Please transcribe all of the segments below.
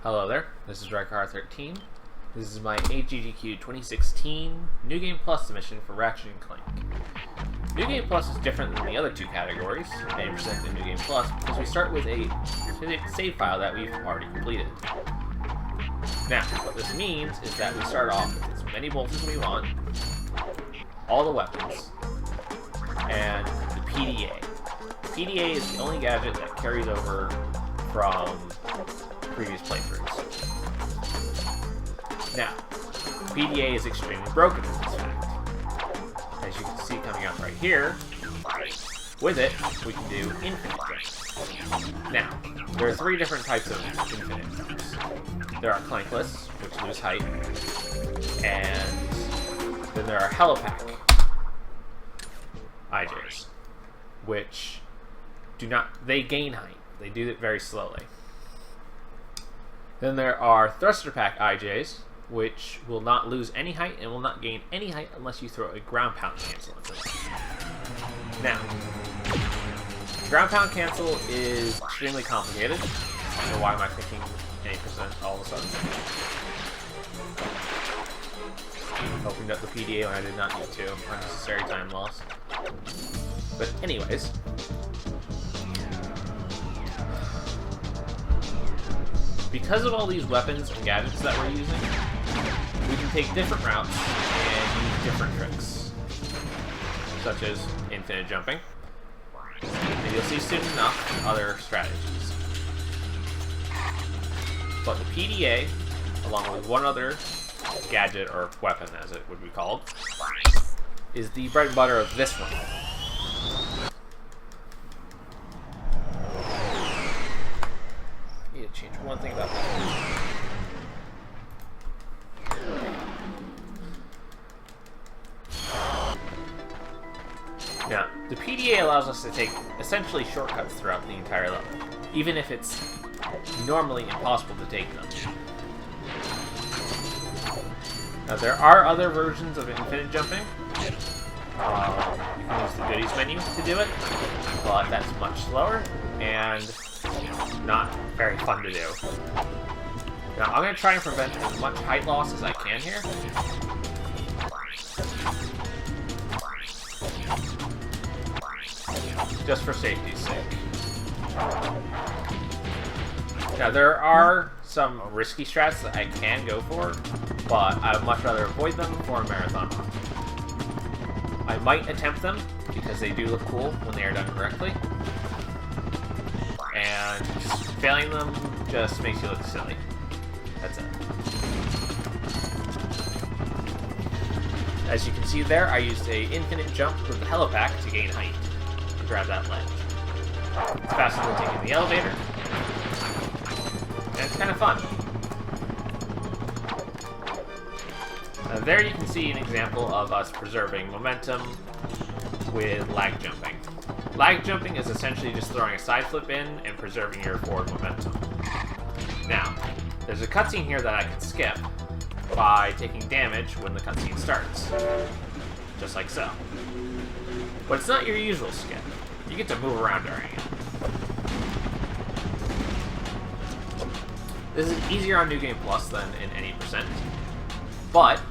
Hello there, this is Ratchet13. This is my AGDQ 2016 New Game Plus submission for Ratchet Clank. New Game Plus is different than the other two categories, 80% and New Game Plus, because we start with a specific save file that we've already completed. Now, what this means is that we start off with as many bolts as we want, all the weapons, and the PDA. The PDA is the only gadget that carries over from previous playthroughs. Now, PDA is extremely broken in this fact. As you can see coming up right here, with it, we can do infinite jumps. Now, there are three different types of infinite jumps. There are clankless, which lose height, and then there are helipack IJs, which they gain height. They do it very slowly. Then there are thruster pack IJs, which will not lose any height and will not gain any height unless you throw a ground pound cancel into them. Now, ground pound cancel is extremely complicated. So why am I thinking 80% all of a sudden? Opened up the PDA when I did not need to. Unnecessary time loss. But anyways, because of all these weapons and gadgets that we're using, we can take different routes and use different tricks, such as infinite jumping, and you'll see soon enough other strategies. But the PDA, along with one other gadget or weapon as it would be called, is the bread and butter of this one. I need to change one thing about that. Now, the PDA allows us to take essentially shortcuts throughout the entire level, even if it's normally impossible to take them. Now, there are other versions of infinite jumping. You can use the goodies menu to do it, but that's much slower and not very fun to do. Now, I'm going to try and prevent as much height loss as I can here. Just for safety's sake. Now, there are some risky strats that I can go for, but I would much rather avoid them for a marathon run. I might attempt them, because they do look cool when they are done correctly. And just failing them just makes you look silly. That's it. As you can see there, I used an infinite jump with the helipack to gain height. To grab that ledge. It's faster than taking the elevator. And it's kind of fun. Now there you can see an example of us preserving momentum with lag jumping. Lag jumping is essentially just throwing a side flip in and preserving your forward momentum. Now, there's a cutscene here that I can skip by taking damage when the cutscene starts. Just like so. But it's not your usual skip. You get to move around during it. This is easier on New Game Plus than in any percent, but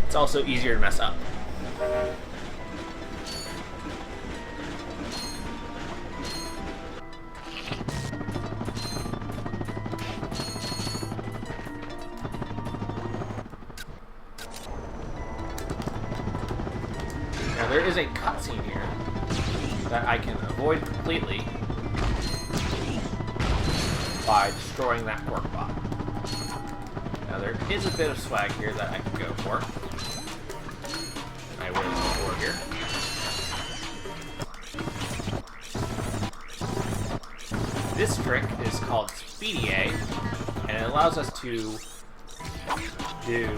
it's also easier to mess up. Now there is a cutscene here that I can avoid completely by destroying that cork bot. Now there is a bit of swag here that I can go for. I will go for here. This trick is called Speedy A, and it allows us to do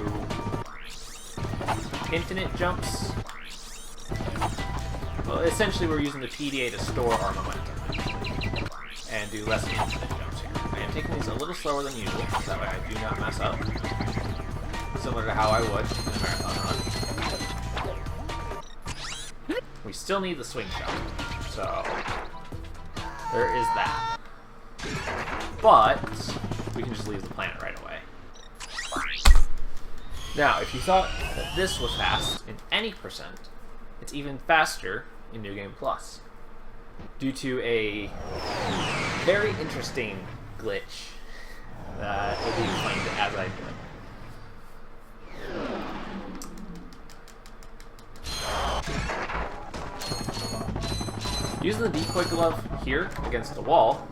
infinite jumps. Well, essentially we're using the PDA to store our momentum and do less infinite jumps here. I am taking these a little slower than usual, so that way I do not mess up. Similar to how I would in a marathon run. We still need the swing shot, so there is that. but we can just leave the planet right away. Now, if you thought that this was fast in any percent, it's even faster in New Game Plus, due to a very interesting glitch that will be explained as I do it. Using the decoy glove here against the wall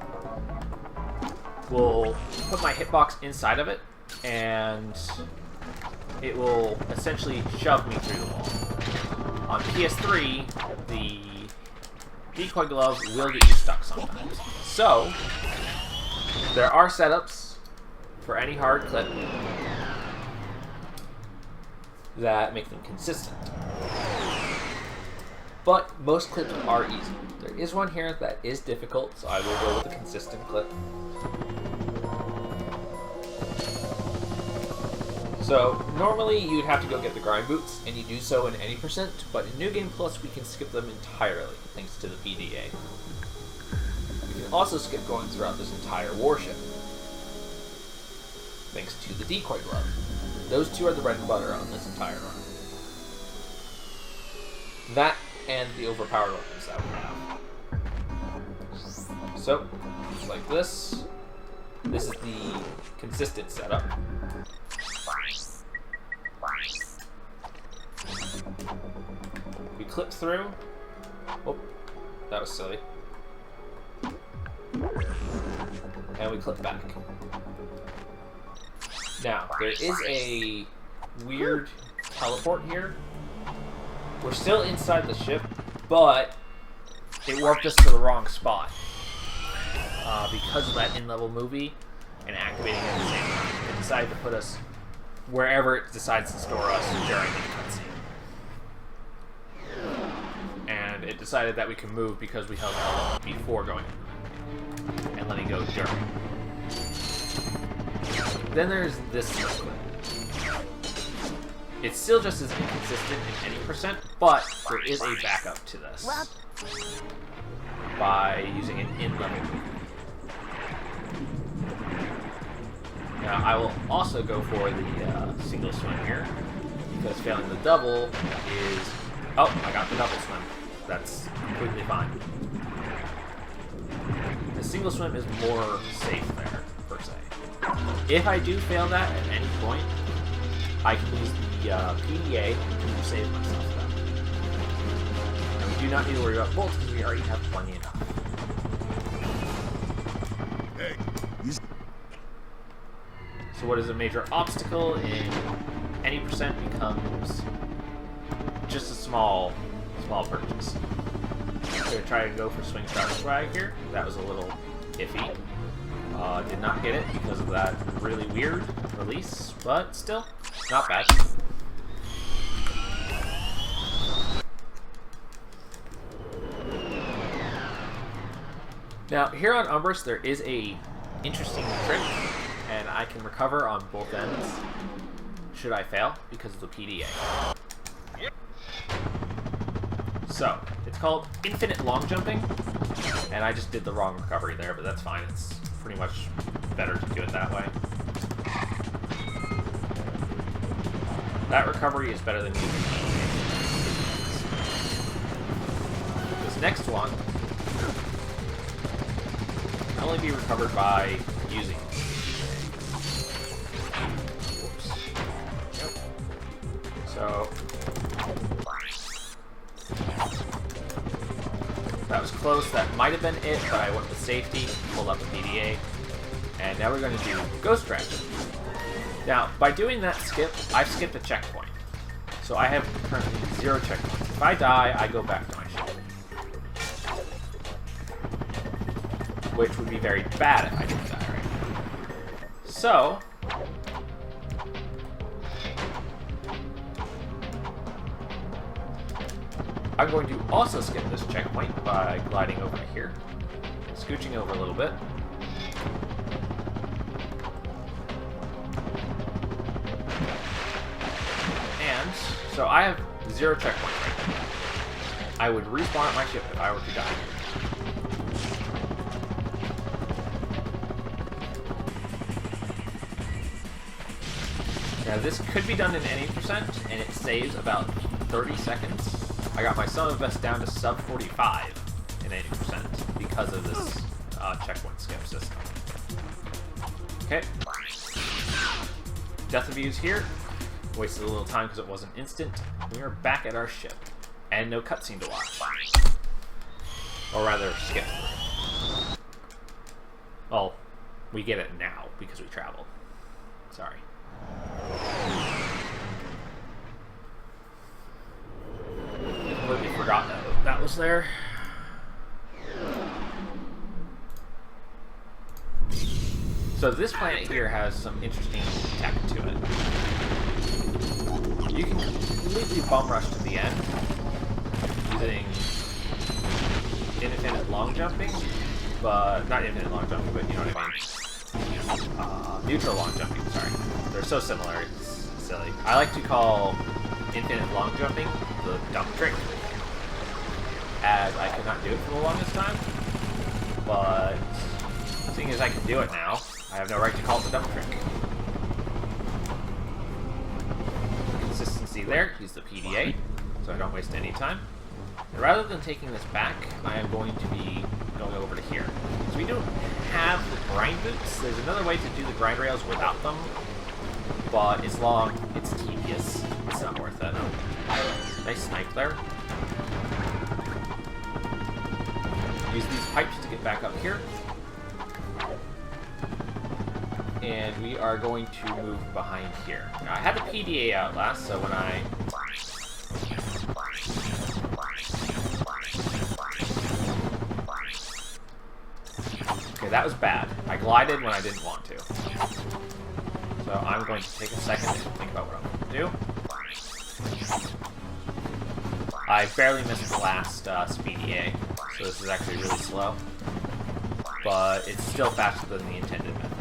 will put my hitbox inside of it, and it will essentially shove me through the wall. On PS3, the decoy glove will get you stuck sometimes. So, there are setups for any hard clip that make them consistent. But most clips are easy. There is one here that is difficult, so I will go with a consistent clip. So, normally you'd have to go get the grind boots, and you do so in any percent, but in New Game Plus we can skip them entirely, thanks to the PDA. We can also skip going throughout this entire warship, thanks to the decoy glove. Those two are the bread and butter on this entire run. That and the overpowered weapons that we have. So, just like this. This is the consistent setup. We clip through. Oh, that was silly. And we clip back. Now, there is a weird teleport here. We're still inside the ship, but it warped us to the wrong spot. Because of that in-level movie and activating it at the same time, it decided to put us wherever it decides to store us during the cutscene. And it decided that we can move because we held L before going and letting go during. Then there's this circle. It's still just as inconsistent in any percent, but there is a backup to this by using an in-level movie. Now, I will also go for the single swim here, because failing the double is... Oh, I got the double swim. That's completely fine. The single swim is more safe there, per se. If I do fail that at any point, I can use the PDA to save myself though. And we do not need to worry about bolts because we already have plenty enough. So what is a major obstacle in any percent becomes just a small purchase. I'm going to try to go for swing shot swag here. That was a little iffy. Did not get it because of that really weird release, but still, not bad. Now, here on Umbrus, there is a interesting trick, and I can recover on both ends should I fail because of the PDA. So, it's called infinite long jumping, and I just did the wrong recovery there, but that's fine. It's pretty much better to do it that way. That recovery is better than using this next one can only be recovered by using it. Whoops. Yep. So that was close. That might have been it, but I went with safety, pulled up the PDA, and now we're going to do Ghost Ratchet. Now, by doing that skip, I've skipped a checkpoint. So I have currently 0 checkpoints. If I die, I go back to my ship. Which would be very bad if I didn't die right now. So, I'm going to also skip this checkpoint by gliding over to here, scooching over a little bit. And so I have 0 checkpoints right now. I would respawn at my ship if I were to die here. Now this could be done in any percent, and it saves about 30 seconds. I got my sum of best down to sub 45 in 80% because of this checkpoint skip system. Okay. Death reviews here. Wasted a little time because it wasn't instant. We are back at our ship. And no cutscene to watch. Or rather, skip. Well, we get it now because we traveled. Sorry. Completely forgot that was there. So this planet here has some interesting tech to it. You can completely bum rush to the end using infinite long jumping, but not infinite long jumping, but you know what I mean. Neutral long jumping, sorry. They're so similar, it's silly. I like to call infinite long jumping the dump trick, as I could not do it for the longest time, but seeing as I can do it now, I have no right to call it the dump trick. Consistency there, use the PDA, so I don't waste any time. And rather than taking this back, I am going to be going over to here. So we don't have the grind boots. There's another way to do the grind rails without them, but it's long, it's tedious, it's not worth it. Nice snipe there. Use these pipes to get back up here. And we are going to move behind here. Now, I had the PDA out last, so when I... Okay, that was bad. I glided when I didn't want to. So I'm going to take a second to think about what I'm going to do. I barely missed the last speedy A, so this is actually really slow. But it's still faster than the intended method.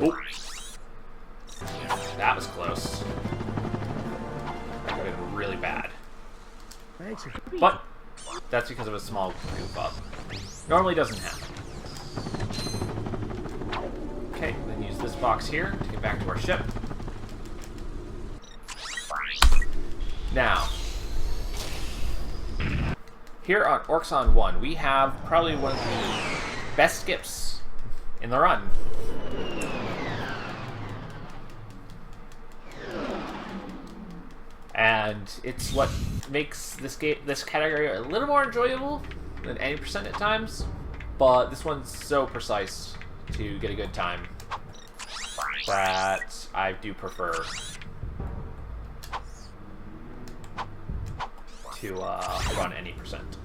Oh! That was close. That could have been really bad. But that's because of a small goof up. Normally doesn't happen. Okay, then use this box here to get back to our ship. Now, here on Orxon 1, we have probably one of the best skips in the run. And it's what makes this category a little more enjoyable than 80% at times, but this one's so precise to get a good time that I do prefer to run any percent.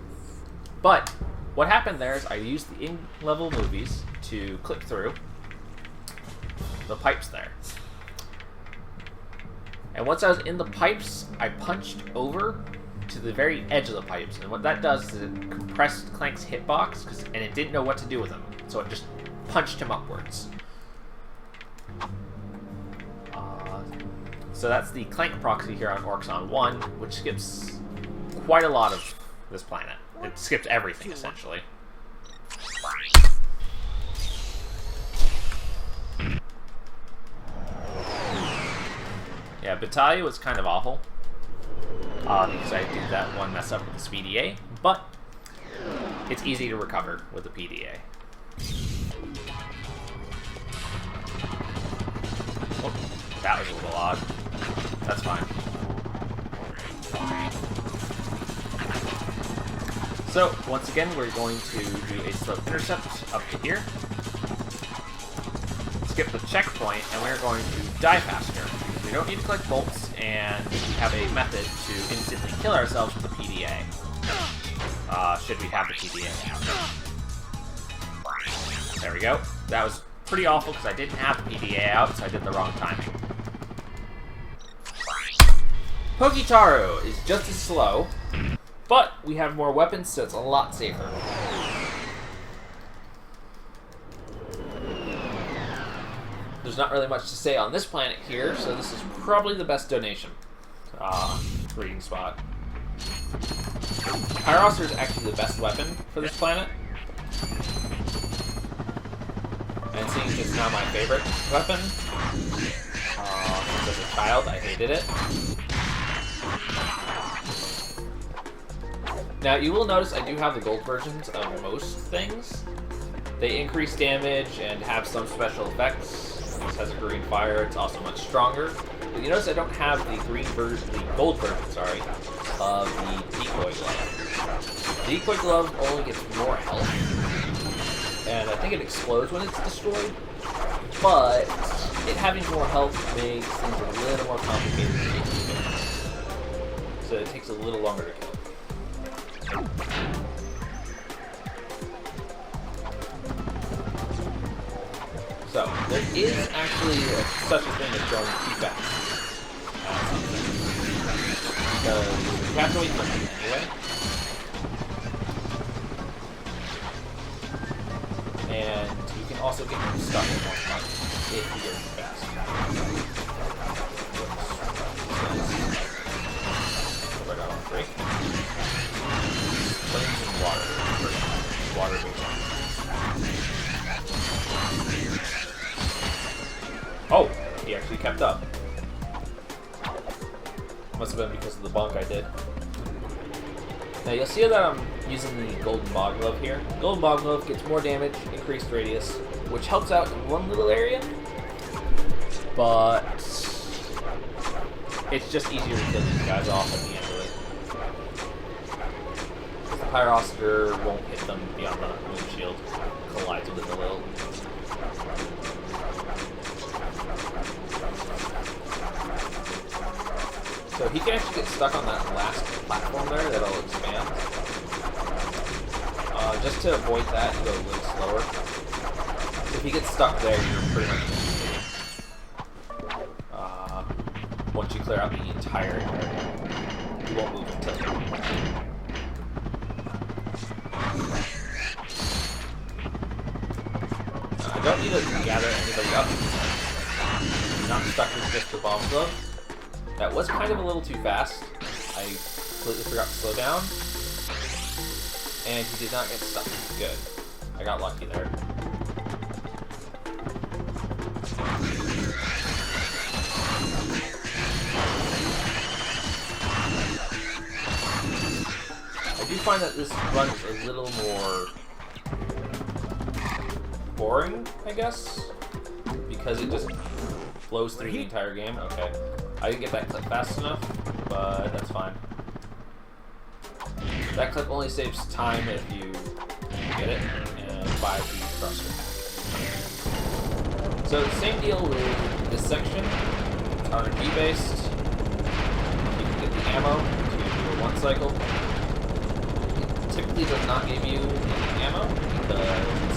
But what happened there is I used the in-level movies to click through the pipes there. And once I was in the pipes, I punched over to the very edge of the pipes. And what that does is it compressed Clank's hitbox, and it didn't know what to do with him. So it just punched him upwards. So that's the Clank proxy here on Orxon 1, which skips quite a lot of this planet. It skips everything, essentially. Yeah, Battaglia was kind of awful, because I did that one mess up with the speedy A, but it's easy to recover with the PDA. Oh, that was a little odd. That's fine. So, once again, we're going to do a slow intercept up to here. Skip the checkpoint, and we're going to die faster. We don't need to collect bolts, and we have a method to instantly kill ourselves with the PDA. Should we have the PDA? There we go. That was pretty awful because I didn't have the PDA out, so I did the wrong timing. Pokitaru is just as slow, but we have more weapons, so it's a lot safer. There's not really much to say on this planet here, so this is probably the best donation breeding spot. Pyroster is actually the best weapon for this planet. And seeing it's now my favorite weapon, since as a child I hated it. Now you will notice I do have the gold versions of most things. They increase damage and have some special effects. This has a green fire, it's also much stronger. But you notice I don't have the gold version, sorry, of the decoy glove. The decoy glove only gets more health, and I think it explodes when it's destroyed, but it having more health makes things a little more complicated to kill. So it takes a little longer to kill. So, there is actually such a thing as going too fast. Because you have to wait for him anyway. And you can also get him stuck in one part if you go too fast. Right out on the break. Flames and water. Water based. Oh, he actually kept up. Must have been because of the bonk I did. Now you'll see that I'm using the golden bog glove here. Golden bog glove gets more damage, increased radius, which helps out in one little area, but it's just easier to kill these guys off at the end of it. The Pyrocitor won't hit them beyond the windshield, collides with it a little. So he can actually get stuck on that last platform there that'll expand. Just to avoid that, you go a little slower. So if he gets stuck there, you're pretty much once you clear out the entire area, you won't move until you I don't need to gather anybody up. I'm not stuck with just the bomb glove. That was kind of a little too fast. I completely forgot to slow down. And he did not get stuck. Good. I got lucky there. I do find that this run is a little more boring, I guess, because it just flows through the entire game. Okay. I didn't get that clip fast enough, but that's fine. That clip only saves time if you get it and buy the thruster. So same deal with this section. It's RNG based. You can get the ammo to do a one cycle. It typically does not give you any ammo because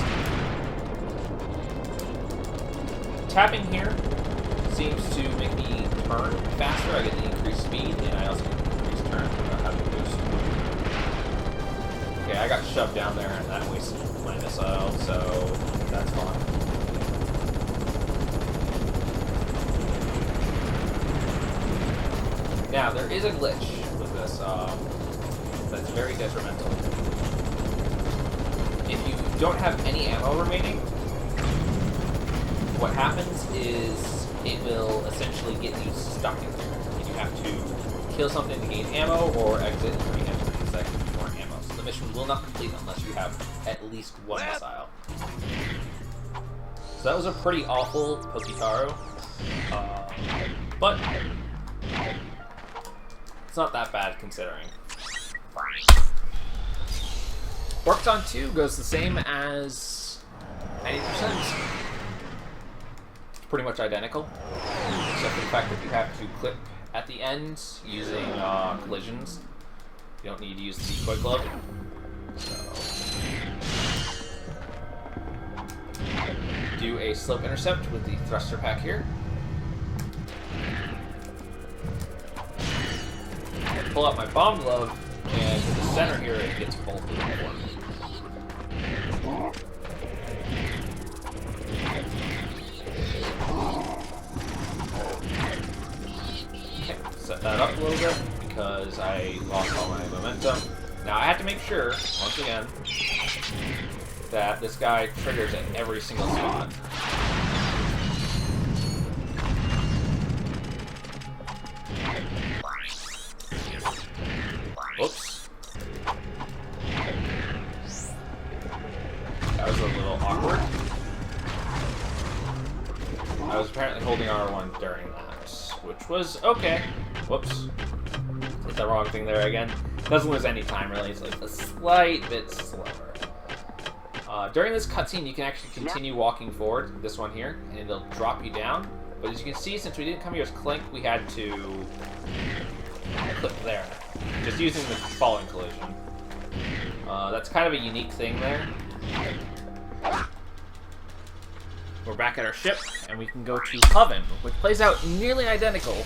tapping here seems to make me turn faster. I get the increased speed, and I also get the increased turn without having to boost. Okay, I got shoved down there, and that wasted my missile, so that's fine. Now, there is a glitch with this that's very detrimental. If you don't have any ammo remaining, what happens is it will essentially get you stuck in there. And you have to kill something to gain ammo or exit and re-enter the section for ammo. So the mission will not complete unless you have at least one missile. So that was a pretty awful Poketaro. But it's not that bad considering. Worked on 2 goes the same as 90%. Pretty much identical, except for the fact that you have to clip at the end using collisions. You don't need to use the decoy glove. So, do a slope intercept with the thruster pack here. And pull out my bomb glove, and in the center here it gets both of them. Set that up a little bit because I lost all my momentum. Now I have to make sure, once again, that this guy triggers at every single spot. Whoops. That was a little awkward. I was apparently holding R1 during that, which was okay. Whoops. Did the wrong thing there again. Doesn't lose any time, really. It's like a slight bit slower. During this cutscene, you can actually continue walking forward, this one here, and it'll drop you down. But as you can see, since we didn't come here as Clank, we had to clip there. Just using the falling collision. That's kind of a unique thing there. We're back at our ship, and we can go to Hoven, which plays out nearly identical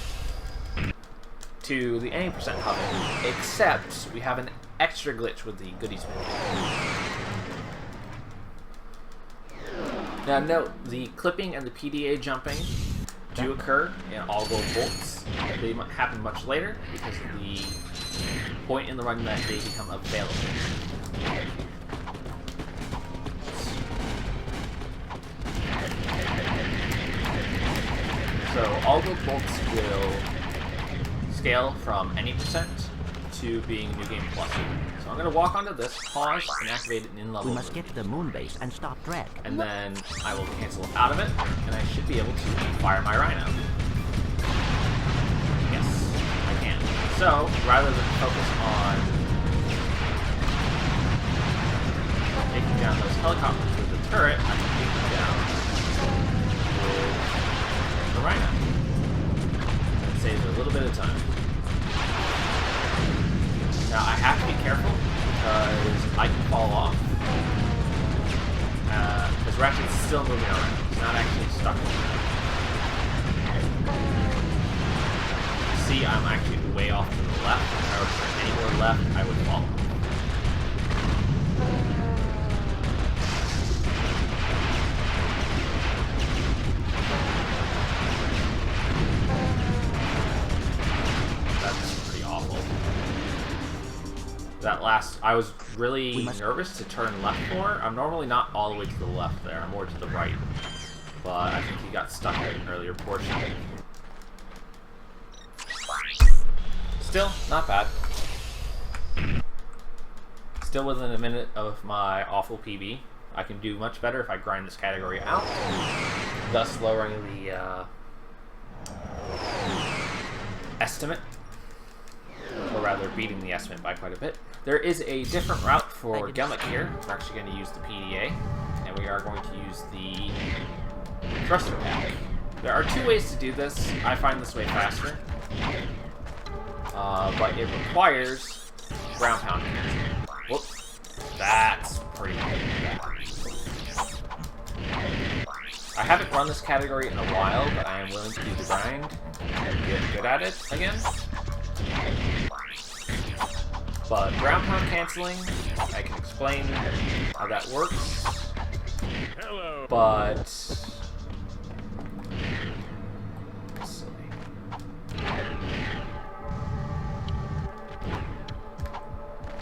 to the 80% Hoven, except we have an extra glitch with the goodies menu. Now note, the clipping and the PDA jumping do occur in all gold bolts. They happen much later because of the point in the run that they become available. So all gold bolts will scale from any percent to being New Game Plus. So I'm going to walk onto this, pause, and activate it in level. We must get to the moon base and stop drag. And then I will cancel out of it, and I should be able to fire my Rhino. Yes, I can. So, rather than focus on taking down those helicopters with the turret, I can take them down with the Rhino. It saves a little bit of time. Now, I have to be careful because I can fall off. Because Ratchet's still moving around. He's not actually stuck. See, I'm actually way off to the left. If I were to turn anywhere left, I would fall. That last, I was really nervous to turn left for. I'm normally not all the way to the left there. I'm more to the right. But I think he got stuck at an earlier portion. Still, not bad. Still within a minute of my awful PB. I can do much better if I grind this category out, thus lowering the estimate. Or rather, beating the estimate by quite a bit. There is a different route for Gimmick here. We're actually going to use the PDA, and we are going to use the thruster pack. There are two ways to do this. I find this way faster, but it requires ground pound. Whoops, that's pretty bad. I haven't run this category in a while, but I am willing to do the grind and get good at it again. But ground pound canceling, I can explain how that works. Hello. But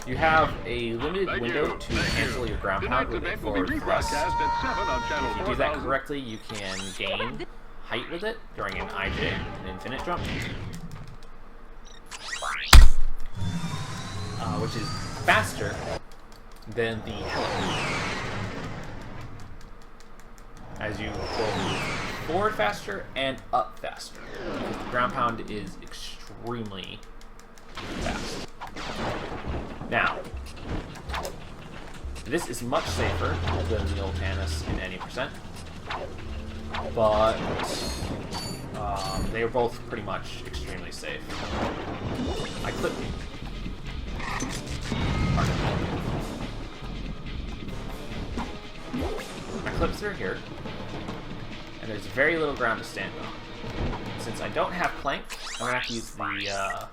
you have a limited window to cancel your ground pound with a forward thrust. If you do that correctly, you can gain height with it during an IJ, an infinite jump. Which is faster than the helicopter. As you will move forward faster and up faster. Because the ground pound is extremely fast. Now, this is much safer than the old Tannis in any percent. But they are both pretty much extremely safe. I clipped I clip through here, and there's very little ground to stand on. Since I don't have Clank, I'm going to have to use the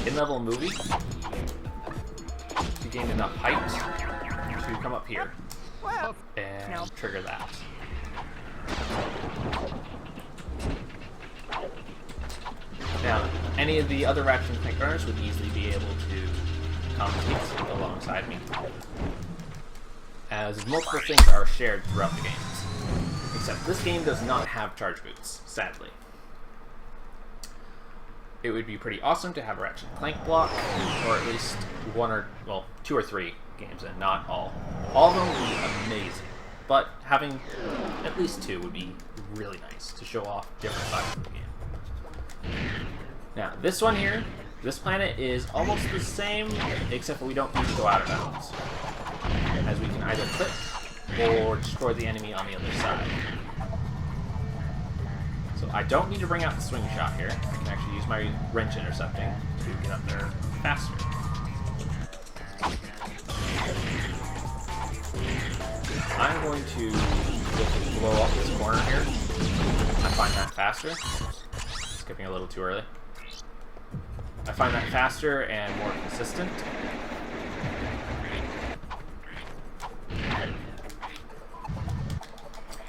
in-level movie to gain enough height to come up here and trigger that. Now, any of the other Ratchet and Clank runners would easily be able to compete alongside me. as multiple things are shared throughout the games. Except this game does not have charge boots, sadly. It would be pretty awesome to have a Ratchet Clank block, or at least two or three games, and not all. All of them would be amazing, but having at least two would be really nice to show off different sides of the game. Now, this one here, this planet is almost the same, except for we don't need to go out of bounds, as we can either click or destroy the enemy on the other side. So I don't need to bring out the swing shot here. I can actually use my wrench intercepting to get up there faster. I'm going to just blow off this corner here. I find that faster. Skipping a little too early. I find that faster and more consistent.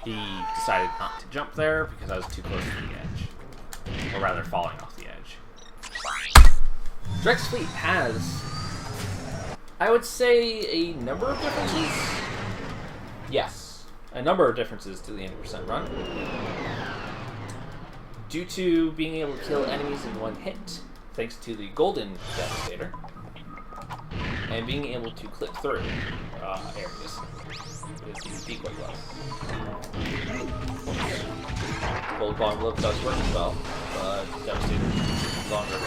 He decided not to jump there because I was too close to the edge. Or rather, falling off the edge. Drek's fleet has, I would say, a number of differences. Yes, a number of differences to the 80% run. Due to being able to kill enemies in one hit, thanks to the golden devastator, and being able to click through areas with the decoy glove. Gold bomb glove does work as well, but devastator is longer.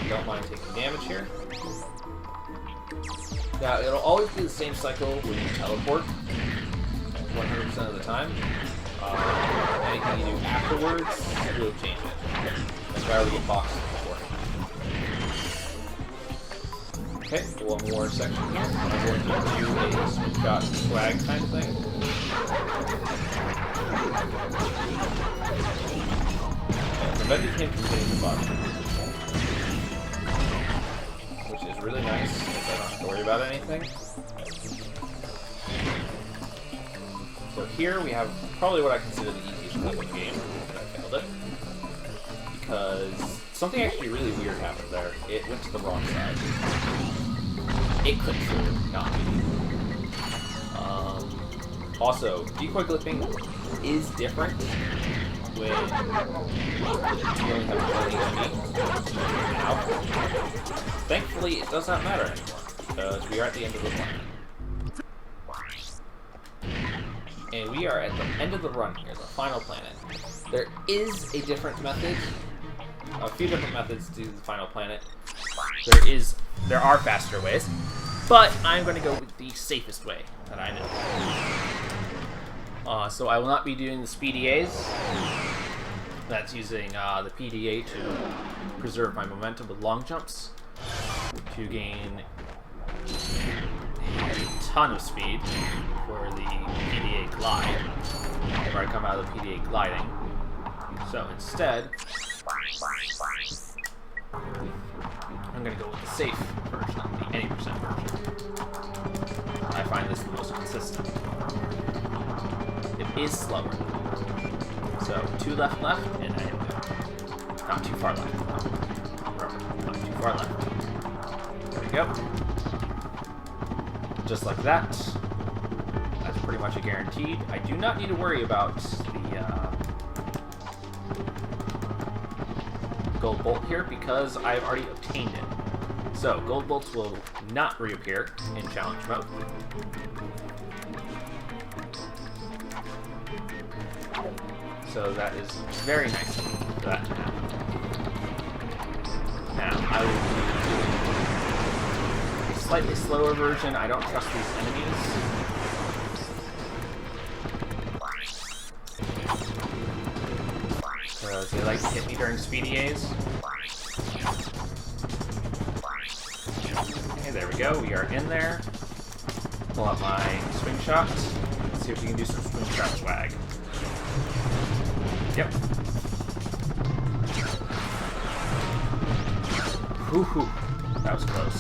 Don't mind taking damage here. Now, it'll always be the same cycle when you teleport, 100% of the time. Anything you do afterwards will change it. That's why we get boxes before. Okay, one more section here. I'm going to do a swing shot swag kind of thing. And preventing him from hitting the button. Which is really nice, because I don't have to worry about anything. So here we have probably what I consider the easiest clip in the game, but I failed it. Because something actually really weird happened there. It went to the wrong side. It clicked through, not me. Also, decoy clipping is different when you only have 20 HP now. Thankfully, it does not matter anymore, because we are at the end of the planet. And we are at the end of the run here, the final planet. There is a different method, a few different methods to the final planet. There are faster ways, but I'm going to go with the safest way that I know. So I will not be doing the speedy A's. That's using the PDA to preserve my momentum with long jumps, to gain a ton of speed for the PDA glide, whenever I come out of the PDA gliding. So instead, I'm going to go with the safe version, the 80% version. I find this the most consistent. It is slower. So 2 left, and I am good. Not too far left. Not too far left. There we go. Just like that. That's pretty much a guaranteed. I do not need to worry about the gold bolt here because I've already obtained it. So gold bolts will not reappear in challenge mode. So that is very nice for that to happen. Now I will do a slightly slower version. I don't trust these enemies. Because they like to hit me during speedy A's. Okay, there we go. We are in there. Pull out my swing shot. Let's see if we can do some swing shot swag. Yep. Whew, that was close.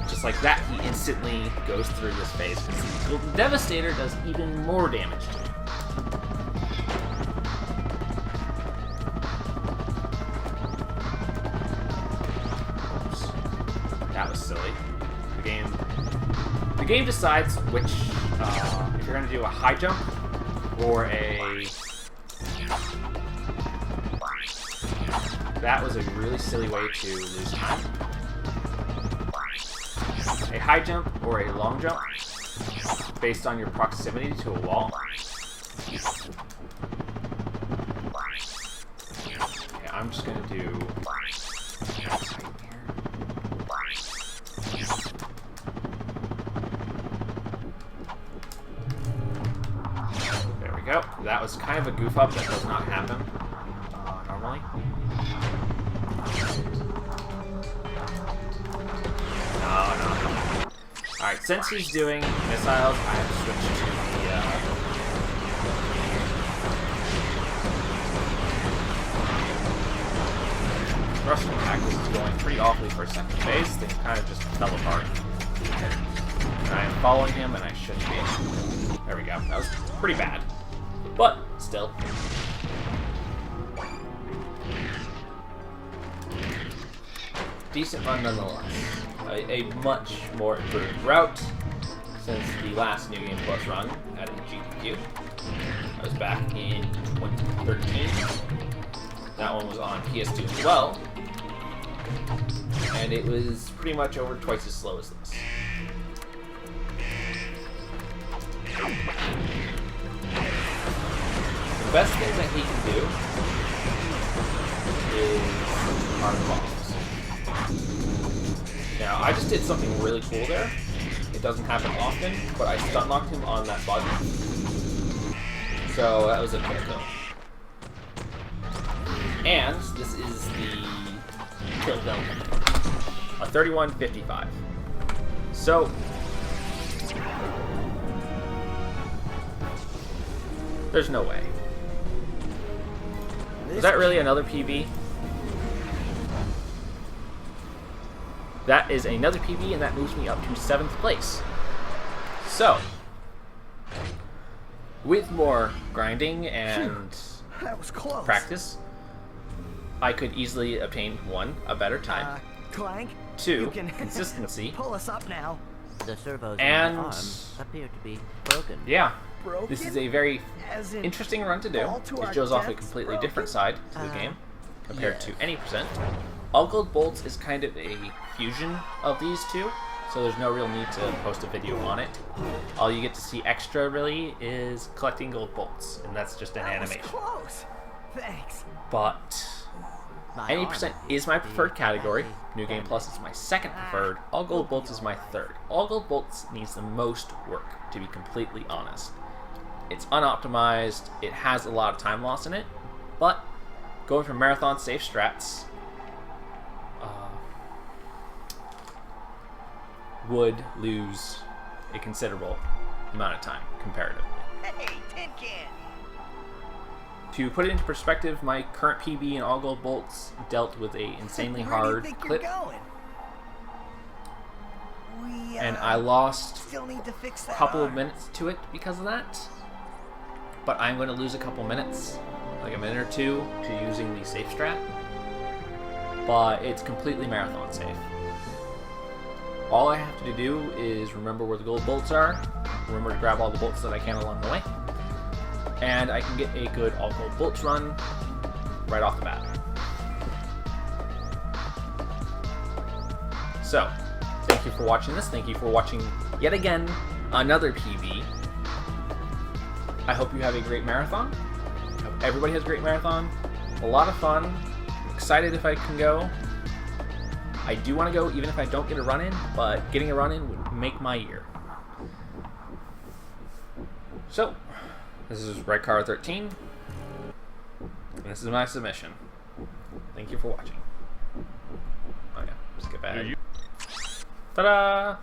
Just like that, he instantly goes through this phase. The Devastator does even more damage to me. That was silly. The game decides which, if you're going to do a high jump or a... That was a really silly way to lose time. A high jump or a long jump based on your proximity to a wall. Okay, I'm just going to do... There we go. That was kind of a goof up that does not happen normally. No. Alright, since he's doing missiles, I have to switch to the thrust attack. This is going pretty awfully for a second phase. Things kind of just fell apart. And I am following him, and I shouldn't be. There we go. That was pretty bad. But, still. Decent run nonetheless. A much more improved route since the last New Game Plus run at AGDQ. I was back in 2013. That one was on PS2 as well. And it was pretty much over twice as slow as this. The best thing that he can do is hard bombs. Now, I just did something really cool there. It doesn't happen often, but I stun locked him on that button. So that was a kill kill. And this is the kill kill. A 31-55. So there's no way. Is that really another PB? That is another PB, and that moves me up to 7th place. So, with more grinding and that was close. practice, I could easily obtain 1, a better time, Clank, 2, you can consistency, pull us up now. The servos and on my arm appear to be broken. yeah, Broken? this is a very As in interesting run to do. fall to It our shows off a deaths completely broken? different side to the game compared to any percent. All Gold Bolts is kind of a fusion of these two, so there's no real need to post a video on it. All you get to see extra, really, is collecting Gold Bolts, and that's just an That was animation. close. Thanks. But My any arm percent appears is my to be preferred category. badly New Game damaged. Plus is my second preferred. All Gold Bolts is my third. All Gold Bolts needs the most work, to be completely honest. It's unoptimized, it has a lot of time loss in it, but going for marathon safe strats would lose a considerable amount of time, comparatively. Hey, tin can. To put it into perspective, my current PB in All Gold Bolts dealt with a insanely Where do you hard think clip, you're going? We, and I lost still need to fix a that couple of arm. minutes to it because of that. But I'm going to lose a couple minutes, like a minute or two, to using the safe strat. But it's completely marathon safe. All I have to do is remember where the gold bolts are, remember to grab all the bolts that I can along the way, and I can get a good all gold bolts run right off the bat. So, thank you for watching this. Thank you for watching yet again another PB. I hope you have a great marathon. I hope everybody has a great marathon. A lot of fun. I'm excited if I can go. I do want to go even if I don't get a run in, but getting a run in would make my year. So, this is Red Car 13. And this is my submission. Thank you for watching. Oh yeah, skip ahead. Ta-da!